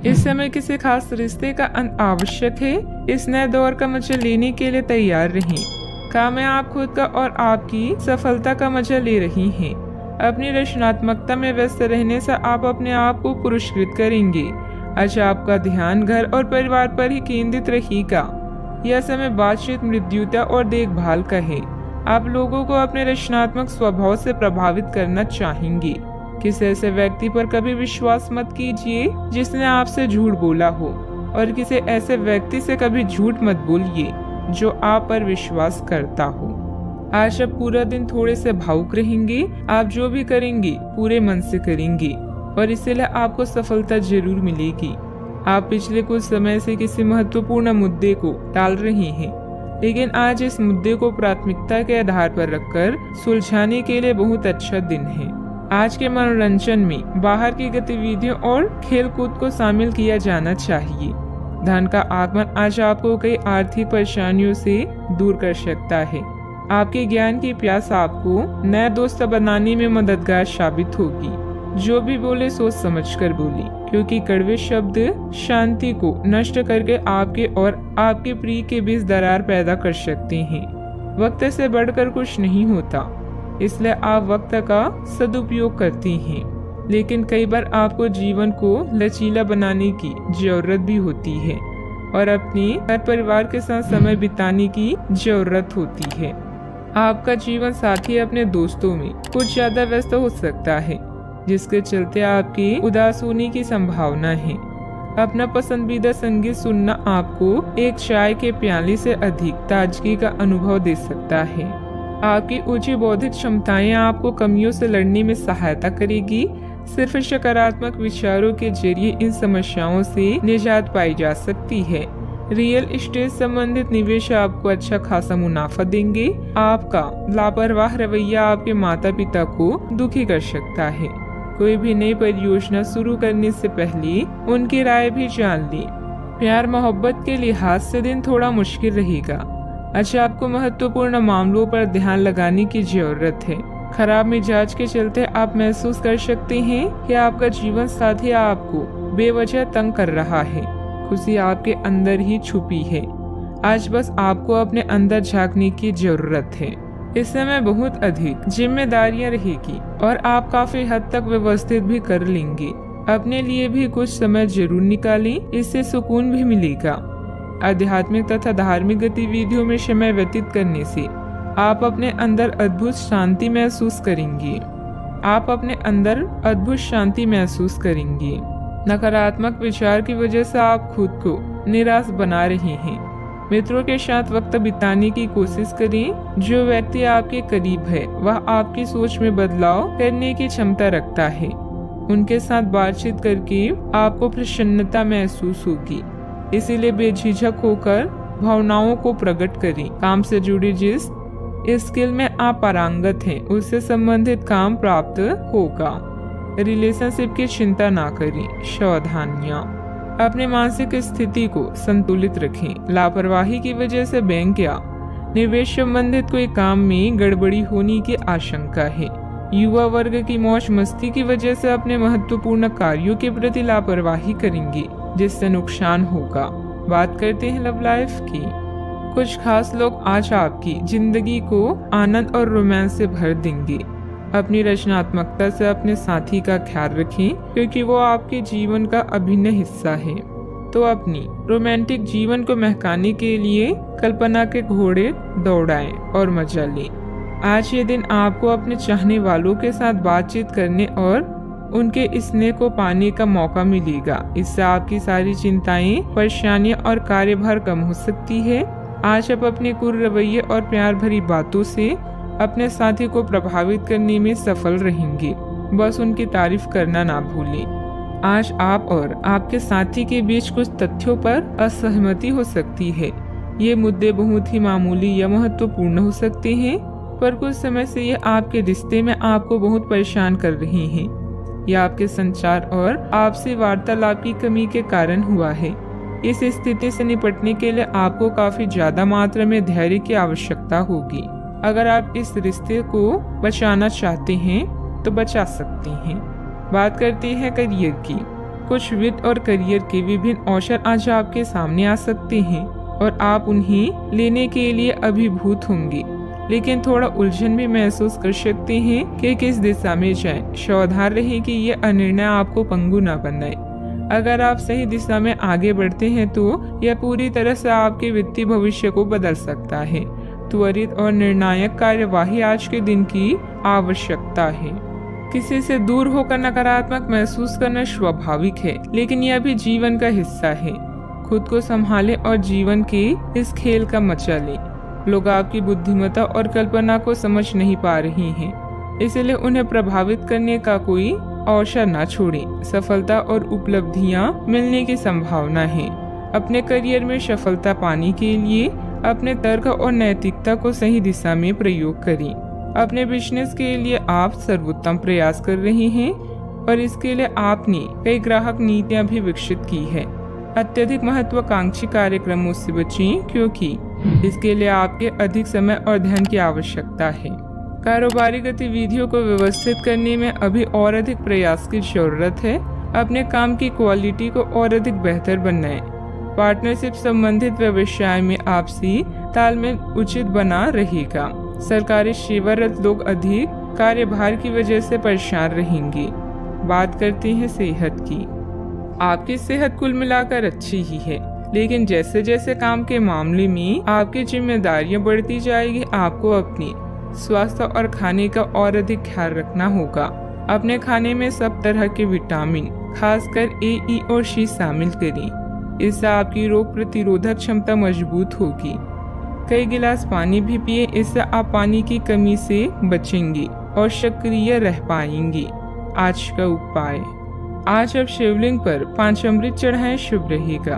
इस समय किसी खास रिश्ते का अंत आवश्यक है। इस नए दौर का मजा लेने के लिए तैयार रहें। काम में आप खुद का और आपकी सफलता का मजा ले रही हैं। अपनी रचनात्मकता में व्यस्त रहने से आप अपने आप को पुरस्कृत करेंगे। आज आपका ध्यान घर और परिवार पर ही केंद्रित रहेगा। यह समय बातचीत, मृदुता और देखभाल का है। आप लोगों को अपने रचनात्मक स्वभाव से प्रभावित करना चाहेंगे। किसी ऐसे व्यक्ति पर कभी विश्वास मत कीजिए जिसने आपसे झूठ बोला हो, और किसी ऐसे व्यक्ति से कभी झूठ मत बोलिए जो आप पर विश्वास करता हो। आज आप पूरा दिन थोड़े से भावुक रहेंगे। आप जो भी करेंगे पूरे मन से करेंगे और इसीलिए आपको सफलता जरूर मिलेगी। आप पिछले कुछ समय से किसी महत्वपूर्ण मुद्दे को टाल रहे हैं, लेकिन आज इस मुद्दे को प्राथमिकता के आधार पर रखकर सुलझाने के लिए बहुत अच्छा दिन है। आज के मनोरंजन में बाहर की गतिविधियों और खेलकूद को शामिल किया जाना चाहिए। धन का आगमन आज आपको कई आर्थिक परेशानियों से दूर कर सकता है। आपके ज्ञान की प्यास आपको नया दोस्त बनाने में मददगार साबित होगी। जो भी बोले सोच समझकर बोले, क्योंकि कड़वे शब्द शांति को नष्ट करके आपके और आपके प्रिय के बीच दरार पैदा कर सकते हैं। वक्त से बढ़कर कुछ नहीं होता, इसलिए आप वक्त का सदुपयोग करते हैं, लेकिन कई बार आपको जीवन को लचीला बनाने की जरूरत भी होती है और अपने घर परिवार के साथ समय बिताने की जरूरत होती है। आपका जीवन साथी अपने दोस्तों में कुछ ज्यादा व्यस्त हो सकता है, जिसके चलते आपकी उदास होने की संभावना है। अपना पसंदीदा संगीत सुनना आपको एक चाय के प्याले से अधिक ताजगी का अनुभव दे सकता है। आपकी ऊंची बौद्धिक क्षमताएं आपको कमियों से लड़ने में सहायता करेगी। सिर्फ सकारात्मक विचारों के जरिए इन समस्याओं से निजात पाई जा सकती है। रियल एस्टेट संबंधित निवेश आपको अच्छा खासा मुनाफा देंगे। आपका लापरवाह रवैया आपके माता पिता को दुखी कर सकता है। कोई भी नई परियोजना शुरू करने से पहले उनकी राय भी जान लें। प्यार मोहब्बत के लिहाज से दिन थोड़ा मुश्किल रहेगा। अच्छा, आपको महत्वपूर्ण मामलों पर ध्यान लगाने की जरूरत है। खराब मिजाज के चलते आप महसूस कर सकते हैं कि आपका जीवन साथी आपको बेवजह तंग कर रहा है। खुशी आपके अंदर ही छुपी है। आज बस आपको अपने अंदर झांकने की जरूरत है। इस समय बहुत अधिक जिम्मेदारियां रहेगी और आप काफी हद तक व्यवस्थित भी कर लेंगे। अपने लिए भी कुछ समय जरूर निकालें, इससे सुकून भी मिलेगा। आध्यात्मिक तथा धार्मिक गतिविधियों में समय व्यतीत करने से आप अपने अंदर अद्भुत शांति महसूस करेंगे। नकारात्मक विचार की वजह से आप खुद को निराश बना रहे हैं। मित्रों के साथ वक्त बिताने की कोशिश करें। जो व्यक्ति आपके करीब है वह आपकी सोच में बदलाव करने की क्षमता रखता है। उनके साथ बातचीत करके आपको प्रसन्नता महसूस होगी, इसीलिए बेझिझक होकर भावनाओं को प्रकट करें। काम से जुड़ी जिस स्किल में आप पारंगत हैं उससे संबंधित काम प्राप्त होगा। रिलेशनशिप की चिंता ना करें। सावधानियां, अपने मानसिक स्थिति को संतुलित रखें। लापरवाही की वजह से बैंक या निवेश संबंधित कोई काम में गड़बड़ी होने की आशंका है। युवा वर्ग की मौज मस्ती की वजह से अपने महत्वपूर्ण कार्यों के प्रति लापरवाही करेंगे, जिससे नुकसान होगा। बात करते हैं लव लाइफ की। कुछ खास लोग आज आपकी जिंदगी को आनंद और रोमांस से भर देंगे। अपनी रचनात्मकता से अपने साथी का ख्याल रखें, क्योंकि वो आपके जीवन का अभिन्न हिस्सा है। तो अपनी रोमांटिक जीवन को महकाने के लिए कल्पना के घोड़े दौड़ाएं और मजा लें। आज ये दिन आपको अपने चाहने वालों के साथ बातचीत करने और उनके स्नेह को पाने का मौका मिलेगा। इससे आपकी सारी चिंताएं, परेशानियां और कार्यभार कम हो सकती है। आज आप अपने कुर रवैये और प्यार भरी बातों से अपने साथी को प्रभावित करने में सफल रहेंगे। बस उनकी तारीफ करना ना भूलें। आज आप और आपके साथी के बीच कुछ तथ्यों पर असहमति हो सकती है। ये मुद्दे बहुत ही मामूली या महत्वपूर्ण हो सकते हैं, पर कुछ समय से ये आपके रिश्ते में आपको बहुत परेशान कर रहे हैं। यह आपके संचार और आपसी वार्तालाप की कमी के कारण हुआ है। इस स्थिति से निपटने के लिए आपको काफी ज्यादा मात्रा में धैर्य की आवश्यकता होगी। अगर आप इस रिश्ते को बचाना चाहते हैं तो बचा सकते हैं। बात करते हैं करियर की। कुछ वित्त और करियर के विभिन्न अवसर आज आपके सामने आ सकते हैं और आप उन्हें लेने के लिए अभिभूत होंगे, लेकिन थोड़ा उलझन भी महसूस कर सकते हैं कि किस दिशा में जाएं। सावधान रहें कि ये अनिर्णय आपको पंगु न बनाए। अगर आप सही दिशा में आगे बढ़ते हैं तो यह पूरी तरह से आपके वित्तीय भविष्य को बदल सकता है। त्वरित और निर्णायक कार्यवाही आज के दिन की आवश्यकता है। किसी से दूर होकर नकारात्मक महसूस करना स्वाभाविक है, लेकिन यह भी जीवन का हिस्सा है। खुद को संभालें और जीवन के इस खेल का मजा लें। लोग आपकी बुद्धिमत्ता और कल्पना को समझ नहीं पा रहे हैं, इसलिए उन्हें प्रभावित करने का कोई अवसर न छोड़ें। सफलता और उपलब्धियां मिलने की संभावना है। अपने करियर में सफलता पाने के लिए अपने तर्क और नैतिकता को सही दिशा में प्रयोग करें। अपने बिजनेस के लिए आप सर्वोत्तम प्रयास कर रहे हैं और इसके लिए आपने कई ग्राहक नीतियां भी विकसित की है। अत्यधिक महत्वाकांक्षी कार्यक्रमों से बचें, क्योंकि इसके लिए आपके अधिक समय और ध्यान की आवश्यकता है। कारोबारी गतिविधियों को व्यवस्थित करने में अभी और अधिक प्रयास की जरूरत है। अपने काम की क्वालिटी को और अधिक बेहतर बनाएं। पार्टनरशिप संबंधित व्यवसाय में आपसी तालमेल उचित बना रहेगा। सरकारी सेवारत लोग अधिक कार्यभार की वजह से परेशान रहेंगे। बात करते हैं सेहत की। आपकी सेहत कुल मिलाकर अच्छी ही है, लेकिन जैसे जैसे काम के मामले में आपकी जिम्मेदारियां बढ़ती जाएगी, आपको अपने स्वास्थ्य और खाने का और अधिक ख्याल रखना होगा। अपने खाने में सब तरह के विटामिन, खासकर ए, ई और सी शामिल करें। इससे आपकी रोग प्रतिरोधक क्षमता मजबूत होगी। कई गिलास पानी भी पिए, इससे आप पानी की कमी से बचेंगे और सक्रिय रह पाएंगे। आज का उपाय, आज आप शिवलिंग पर 5 अमृत चढ़ाएं, शुभ रहेगा।